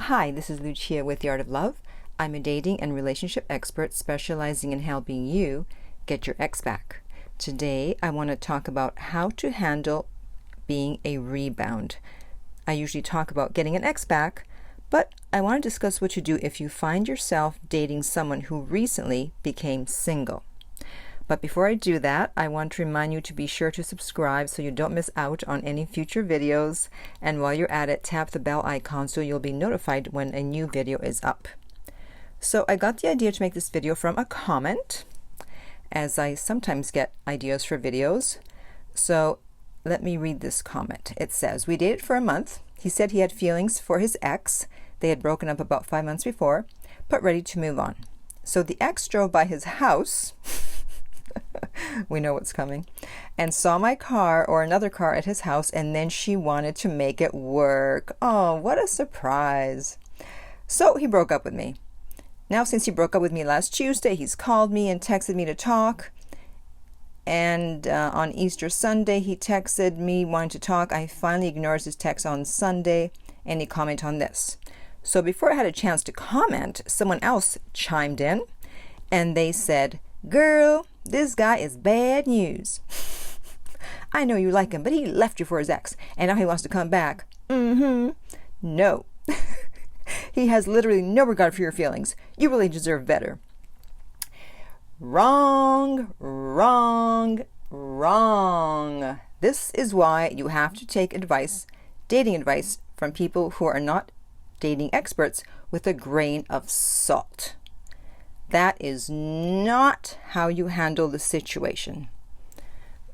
Hi, this is Lucia with The Art of Love. I'm a dating and relationship expert specializing in helping you get your ex back. Today, I want to talk about how to handle being a rebound. I usually talk about getting an ex back, but I want to discuss what you do if you find yourself dating someone who recently became single. But before I do that, I want to remind you to be sure to subscribe so you don't miss out on any future videos. And while you're at it, tap the bell icon so you'll be notified when a new video is up. So I got the idea to make this video from a comment, as I sometimes get ideas for videos. So let me read this comment. It says, "We dated for a month. He said he had feelings for his ex. They had broken up about 5 months before, but ready to move on. So the ex drove by his house." We know what's coming, and saw my car or another car at his house, and then she wanted to make it work. Oh, what a surprise. So he broke up with me. Now, since he broke up with me last Tuesday, he's called me and texted me to talk. And on Easter Sunday, he texted me wanting to talk. I finally ignored his text on Sunday, and he commented on this. So before I had a chance to comment, someone else chimed in, and they said, "Girl, this guy is bad news. I know you like him, but he left you for his ex, and now he wants to come back." No. He has literally no regard for your feelings. You really deserve better. Wrong, wrong, wrong. This is why you have to take advice, dating advice, from people who are not dating experts with a grain of salt. That is not how you handle the situation.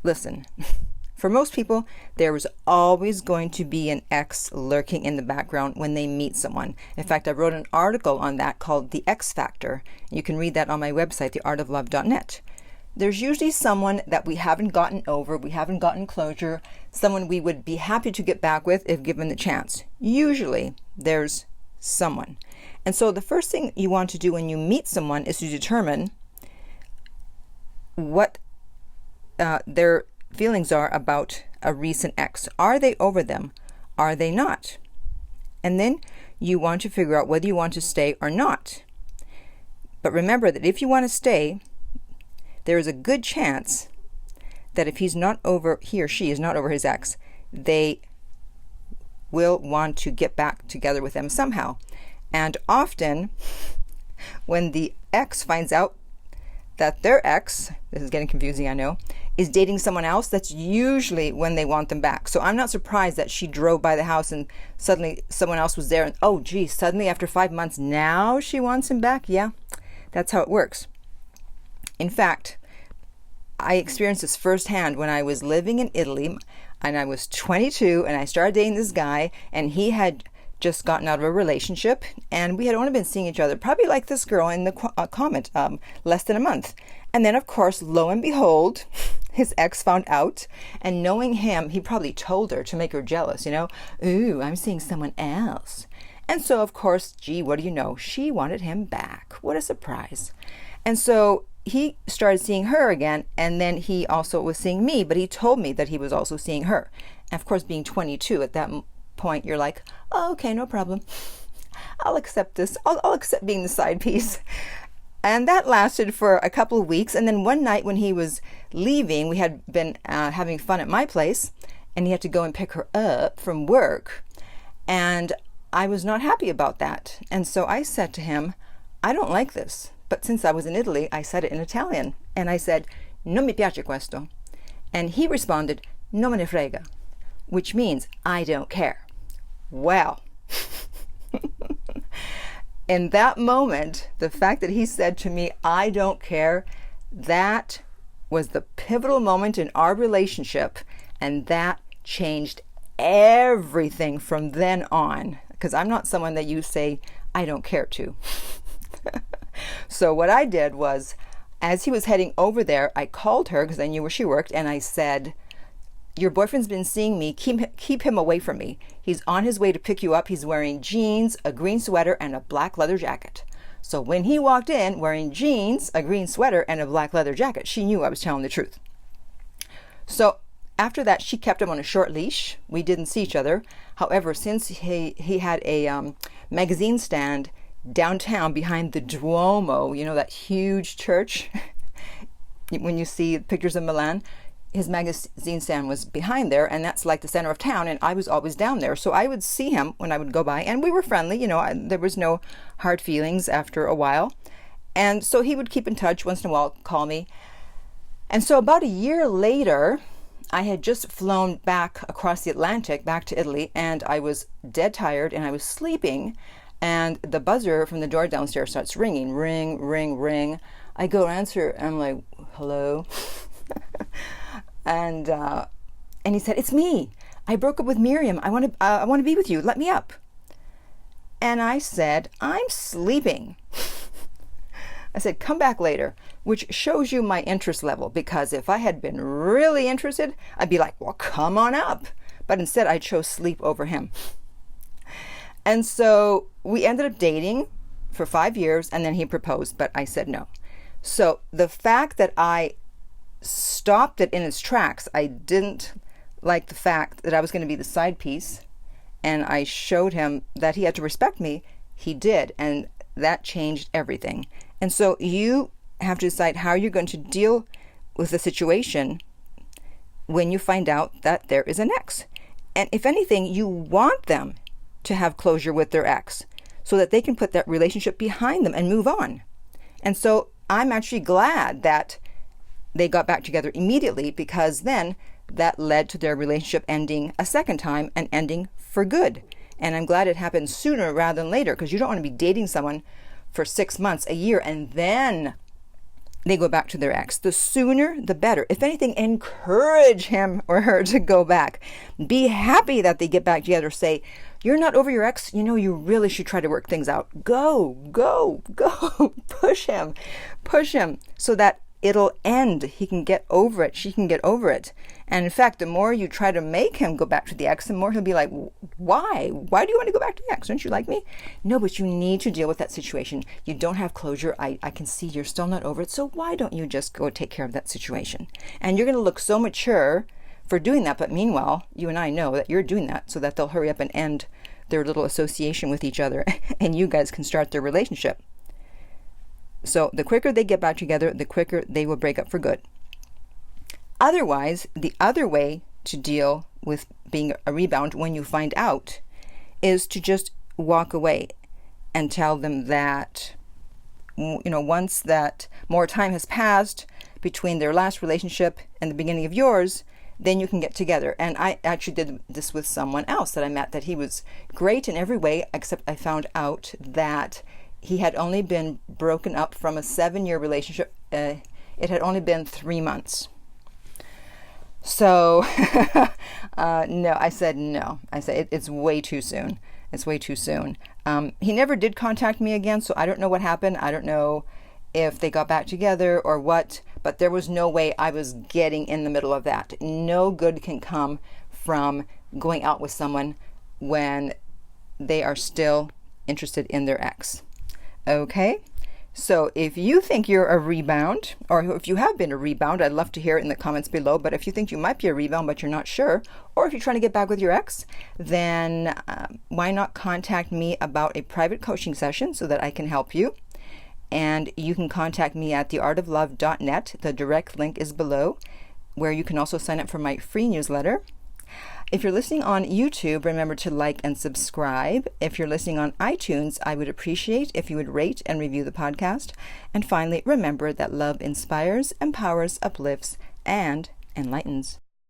Listen, for most people, there is always going to be an ex lurking in the background when they meet someone. In fact, I wrote an article on that called The X Factor. You can read that on my website, theartoflove.net. There's usually someone that we haven't gotten over, we haven't gotten closure, someone we would be happy to get back with if given the chance. Usually, there's someone. And so the first thing you want to do when you meet someone is to determine what their feelings are about a recent ex. Are they over them? Are they not? And then you want to figure out whether you want to stay or not. But remember that if you want to stay, there is a good chance that if he or she is not over his ex, they will want to get back together with them somehow. And often, when the ex finds out that their ex, this is getting confusing, I know, is dating someone else, that's usually when they want them back. So I'm not surprised that she drove by the house and suddenly someone else was there, and oh gee, suddenly after 5 months, now she wants him back. Yeah, that's how it works. In fact, I experienced this firsthand when I was living in Italy, and I was 22, and I started dating this guy, and he had just gotten out of a relationship, and we had only been seeing each other, probably like this girl in the comment, less than a month. And then, of course, lo and behold, his ex found out, and knowing him, he probably told her to make her jealous, "Ooh, I'm seeing someone else." And so, of course, gee, what do you know? She wanted him back. What a surprise. And so he started seeing her again, and then he also was seeing me, but he told me that he was also seeing her. And of course, being 22 at that point, you're like, oh, okay, no problem. I'll accept this. I'll accept being the side piece. And that lasted for a couple of weeks. And then one night when he was leaving, we had been having fun at my place, and he had to go and pick her up from work. And I was not happy about that. And so I said to him, I don't like this. But since I was in Italy, I said it in Italian. And I said, "Non mi piace questo." And he responded, "Non me ne frega," which means, I don't care. Well, in that moment, the fact that he said to me, "I don't care," that was the pivotal moment in our relationship, and that changed everything from then on, because I'm not someone that you say, "I don't care" to. So what I did was, as he was heading over there, I called her because I knew where she worked, and I said, "Your boyfriend's been seeing me. Keep him away from me. He's on his way to pick you up. He's wearing jeans, a green sweater, and a black leather jacket." So when he walked in wearing jeans, a green sweater, and a black leather jacket, she knew I was telling the truth. So after that, she kept him on a short leash. We didn't see each other. However, since he had a magazine stand downtown behind the Duomo, you know, that huge church. When you see pictures of Milan, his magazine stand was behind there, and that's like the center of town, and I was always down there. So I would see him when I would go by, and we were friendly, you know, there was no hard feelings after a while. And so he would keep in touch once in a while, call me. And so about a year later, I had just flown back across the Atlantic, back to Italy, and I was dead tired, and I was sleeping, and the buzzer from the door downstairs starts ringing. Ring, ring, ring. I go answer, and I'm like, hello? And he said, it's me. I broke up with Miriam. I want to be with you. Let me up. And I said, I'm sleeping. I said, come back later, which shows you my interest level, because if I had been really interested, I'd be like, well, come on up. But instead, I chose sleep over him. And so we ended up dating for 5 years, and then he proposed, but I said no. So the fact that I stopped it in its tracks, I didn't like the fact that I was going to be the side piece, and I showed him that he had to respect me. He did, and that changed everything. And so you have to decide how you're going to deal with the situation when you find out that there is an ex. And if anything, you want them to have closure with their ex so that they can put that relationship behind them and move on. And so I'm actually glad that they got back together immediately, because then that led to their relationship ending a second time and ending for good. And I'm glad it happened sooner rather than later, because you don't want to be dating someone for 6 months, a year, and then they go back to their ex. The sooner, the better. If anything, encourage him or her to go back. Be happy that they get back together. Say, you're not over your ex. You know, you really should try to work things out. Go, go, go. Push him so that it'll end. He can get over it. She can get over it. And in fact, the more you try to make him go back to the ex, the more he'll be like, why? Why do you want to go back to the ex? Don't you like me? No, but you need to deal with that situation. You don't have closure. I can see you're still not over it. So why don't you just go take care of that situation? And you're going to look so mature for doing that. But meanwhile, you and I know that you're doing that so that they'll hurry up and end their little association with each other, and you guys can start their relationship. So the quicker they get back together, the quicker they will break up for good. Otherwise, the other way to deal with being a rebound when you find out is to just walk away and tell them that, you know, once that more time has passed between their last relationship and the beginning of yours, then you can get together. And I actually did this with someone else that I met, that he was great in every way, except I found out that he had only been broken up from a 7-year relationship. It had only been 3 months. So, no, I said no. I said, it's way too soon. It's way too soon. He never did contact me again, so I don't know what happened. I don't know if they got back together or what, but there was no way I was getting in the middle of that. No good can come from going out with someone when they are still interested in their ex. Okay? So if you think you're a rebound, or if you have been a rebound, I'd love to hear it in the comments below. But if you think you might be a rebound but you're not sure, or if you're trying to get back with your ex, then why not contact me about a private coaching session so that I can help you. And you can contact me at theartoflove.net. The direct link is below, where you can also sign up for my free newsletter. If you're listening on YouTube, remember to like and subscribe. If you're listening on iTunes, I would appreciate if you would rate and review the podcast. And finally, remember that love inspires, empowers, uplifts, and enlightens.